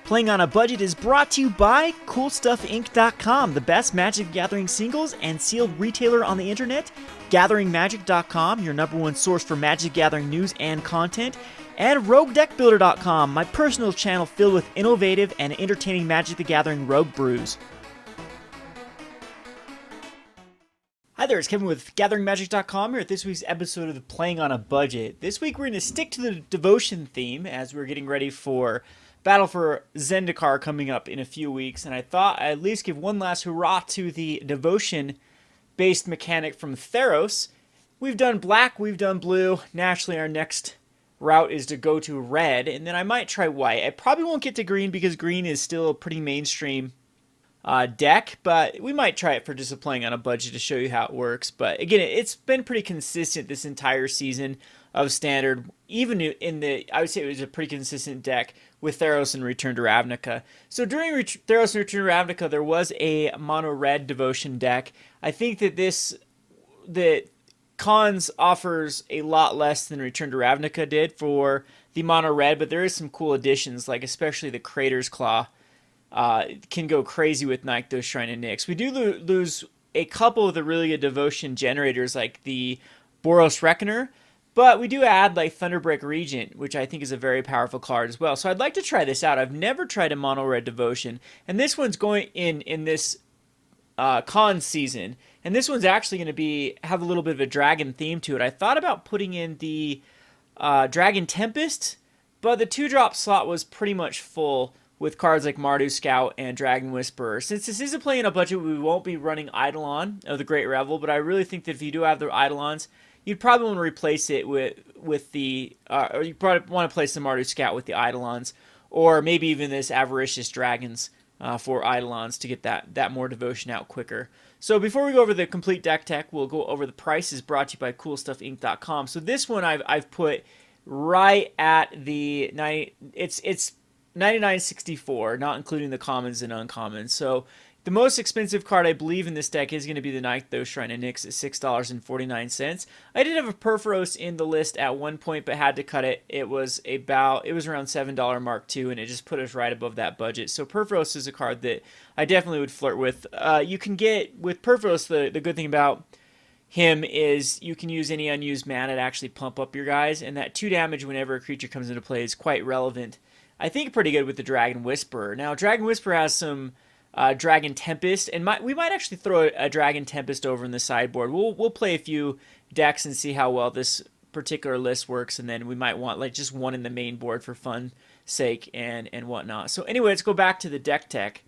Playing on a Budget is brought to you by CoolStuffInc.com, the best Magic the Gathering singles and sealed retailer on the internet, GatheringMagic.com, your #1 source for Magic Gathering news and content, and RogueDeckBuilder.com, my personal channel filled with innovative and entertaining Magic the Gathering rogue brews. Hi there, it's Kevin with GatheringMagic.com here at this week's episode of Playing on a Budget. This week we're going to stick to the devotion theme as we're getting ready for Battle for Zendikar coming up in a few weeks, and I thought I'd at least give one last hurrah to the devotion-based mechanic from Theros. We've done black, we've done blue. Naturally, our next route is to go to red, and then I might try white. I probably won't get to green because green is still a pretty mainstream deck, but we might try it for just playing on a budget to show you how it works. But again, it's been pretty consistent this entire season of Standard. Even in I would say it was a pretty consistent deck with Theros and Return to Ravnica. So during Theros and Return to Ravnica, there was a mono red devotion deck. I think that that Khans offers a lot less than Return to Ravnica did for the mono red, but there is some cool additions, like especially the Crater's Claw. Can go crazy with Nykthos, Shrine, and Nyx. We do lose a couple of the really good devotion generators like the Boros Reckoner, but we do add like Thunderbreak Regent, which I think is a very powerful card as well. So I'd like to try this out. I've never tried a mono red devotion, and this one's going in this con season, and this one's actually going to have a little bit of a dragon theme to it. I thought about putting in the Dragon Tempest, but the 2-drop slot was pretty much full with cards like Mardu Scout and Dragon Whisperer. Since this is a play in a budget, we won't be running Eidolon of the Great Revel, but I really think that if you do have the Eidolons, you'd probably want to replace it with the, or you probably want to place the Mardu Scout with the Eidolons, or maybe even this Avaricious Dragons for Eidolons to get that more devotion out quicker. So before we go over the complete deck tech, we'll go over the prices brought to you by CoolStuffInc.com. So this one I've put right at the it's $99.64, not including the commons and uncommons. So the most expensive card I believe in this deck is going to be the Nykthos Shrine of Nyx at $6.49. I did have a Purphoros in the list at one point, but had to cut it. It was around $7 mark too, and it just put us right above that budget. So Purphoros is a card that I definitely would flirt with. You can get with Purphoros, the good thing about him is you can use any unused mana to actually pump up your guys, and that 2 damage whenever a creature comes into play is quite relevant. I think pretty good with the Dragon Whisperer. Now, Dragon Whisperer has some Dragon Tempest, and we might actually throw a Dragon Tempest over in the sideboard. We'll play a few decks and see how well this particular list works, and then we might want like just one in the main board for fun sake and whatnot. So anyway, let's go back to the deck tech.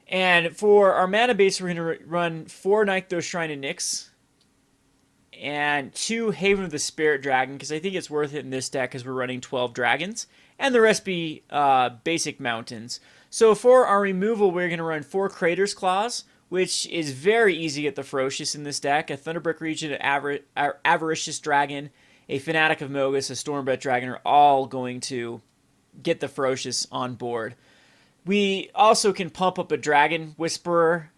And for our mana base, we're going to run 4 Nykthos Shrine of Nyx and 2 Haven of the Spirit Dragon, because I think it's worth it in this deck because we're running 12 dragons, and the rest be basic mountains. So for our removal, we're going to run 4 Crater's Claws, which is very easy to get the Ferocious in this deck. A Thunderbreak Regent, an Avaricious Dragon, a Fanatic of Mogis, a Stormbreath Dragon are all going to get the Ferocious on board. We also can pump up a Dragon Whisperer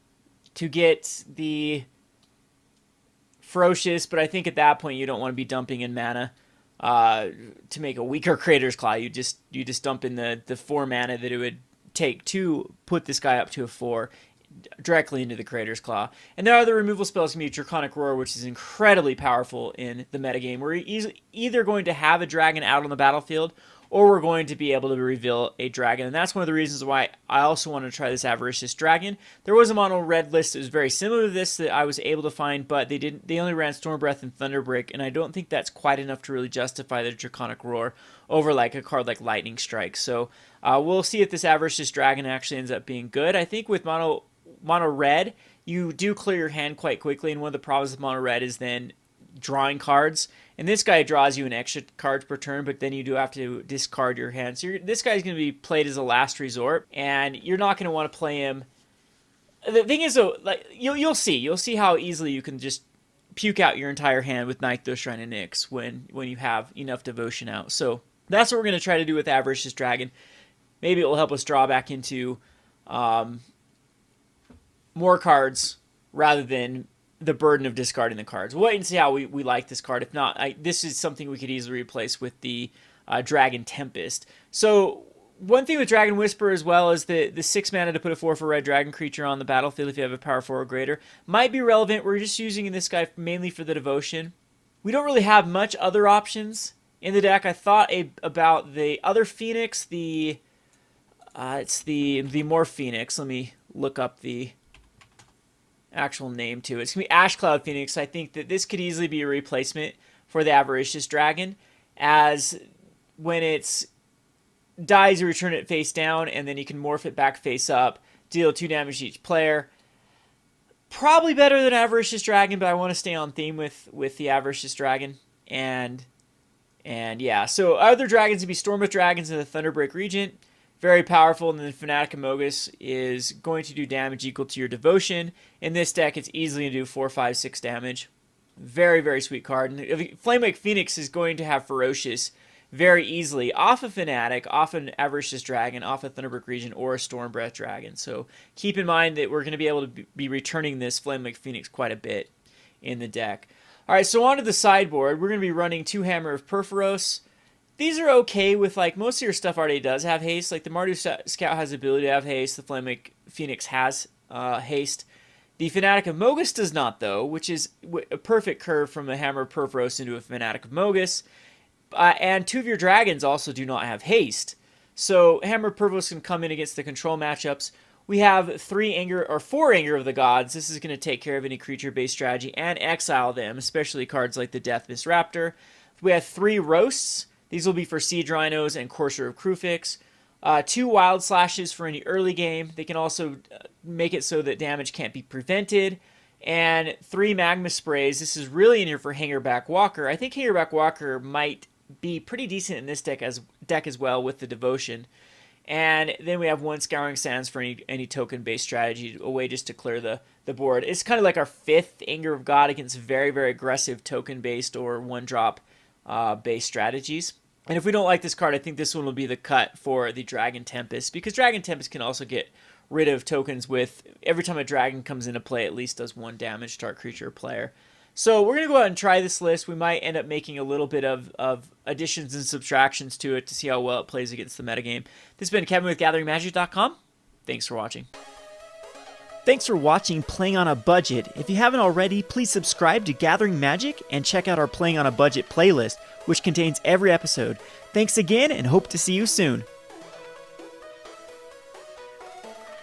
to get the Ferocious, but I think at that point you don't want to be dumping in mana to make a weaker Crater's Claw. You just dump in the 4 mana that it would take to put this guy up to a 4 directly into the Crater's Claw. And there are the removal spells can be Draconic Roar, which is incredibly powerful in the metagame. We're either going to have a dragon out on the battlefield, or we're going to be able to reveal a dragon. And that's one of the reasons why I also want to try this Avaricious Dragon. There was a mono red list that was very similar to this that I was able to find, but they only ran Stormbreath and Thunderbreak, and I don't think that's quite enough to really justify the Draconic Roar over like a card like Lightning Strike. So we'll see if this Avaricious Dragon actually ends up being good. I think with mono red, you do clear your hand quite quickly, and one of the problems with mono red is then drawing cards, and this guy draws you an extra card per turn, but then you do have to discard your hand. So this guy's going to be played as a last resort, and you're not going to want to play him. The thing is, though, like you'll see how easily you can just puke out your entire hand with Nykthos Shrine of Nyx when you have enough devotion out. So that's what we're going to try to do with Avaricious Dragon. Maybe it will help us draw back into more cards rather than the burden of discarding the cards. We'll wait and see how we like this card. If not, this is something we could easily replace with the Dragon Tempest. So One thing with Dragon Whisper as well is the 6 mana to put a 4 for red dragon creature on the battlefield if you have a power 4 or greater might be relevant. We're just using this guy mainly for the devotion. We don't really have much other options in the deck. I thought about the other Phoenix, it's the Morph Phoenix. Let me look up the actual name to it. It's going to be Ash Cloud Phoenix. I think that this could easily be a replacement for the Avaricious Dragon, as when it's dies, you return it face down, and then you can morph it back face up, deal 2 damage to each player. Probably better than Avaricious Dragon, but I want to stay on theme with the Avaricious Dragon. And yeah, so other dragons would be Stormbreath Dragons and the Thunderbreak Regent. Very powerful, and then Fanatic of Mogis is going to do damage equal to your devotion. In this deck, it's easily going to do 4, 5, 6 damage. Very, very sweet card. And Flamewake Phoenix is going to have Ferocious very easily off a Fanatic, off an Avaricious Dragon, off a Thunderbreak Regent, or a Stormbreath Dragon. So keep in mind that we're going to be able to be returning this Flamewake Phoenix quite a bit in the deck. All right, so on to the sideboard. We're going to be running 2 Hammer of Purphoros. These are okay with, like, most of your stuff already does have haste. Like, the Mardu Scout has the ability to have haste. The Flamewake Phoenix has haste. The Fanatic of Mogis does not, though, which is a perfect curve from a Hammer of Purphoros into a Fanatic of Mogis. And 2 of your dragons also do not have haste. So Hammer of Purphoros can come in against the control matchups. We have 4 Anger of the Gods. This is going to take care of any creature-based strategy and exile them, especially cards like the Deathless Raptor. We have 3 Roasts. These will be for Siege Rhinos and Courser of Krufix. 2 Wild Slashes for any early game. They can also make it so that damage can't be prevented. And 3 Magma Sprays. This is really in here for Hangerback Walker. I think Hangerback Walker might be pretty decent in this deck as well with the Devotion. And then we have 1 Scouring Sands for any token-based strategy, a way just to clear the board. It's kind of like our 5th Anger of God against very, very aggressive token-based or 1-drop based strategies. And if we don't like this card, I think this one will be the cut for the Dragon Tempest, because Dragon Tempest can also get rid of tokens with every time a dragon comes into play, at least does 1 damage to our creature or player. So we're going to go out and try this list. We might end up making a little bit of additions and subtractions to it to see how well it plays against the metagame. This has been Kevin with GatheringMagic.com. Thanks for watching. Thanks for watching Playing on a Budget. If you haven't already, please subscribe to Gathering Magic and check out our Playing on a Budget playlist, which contains every episode. Thanks again, and hope to see you soon.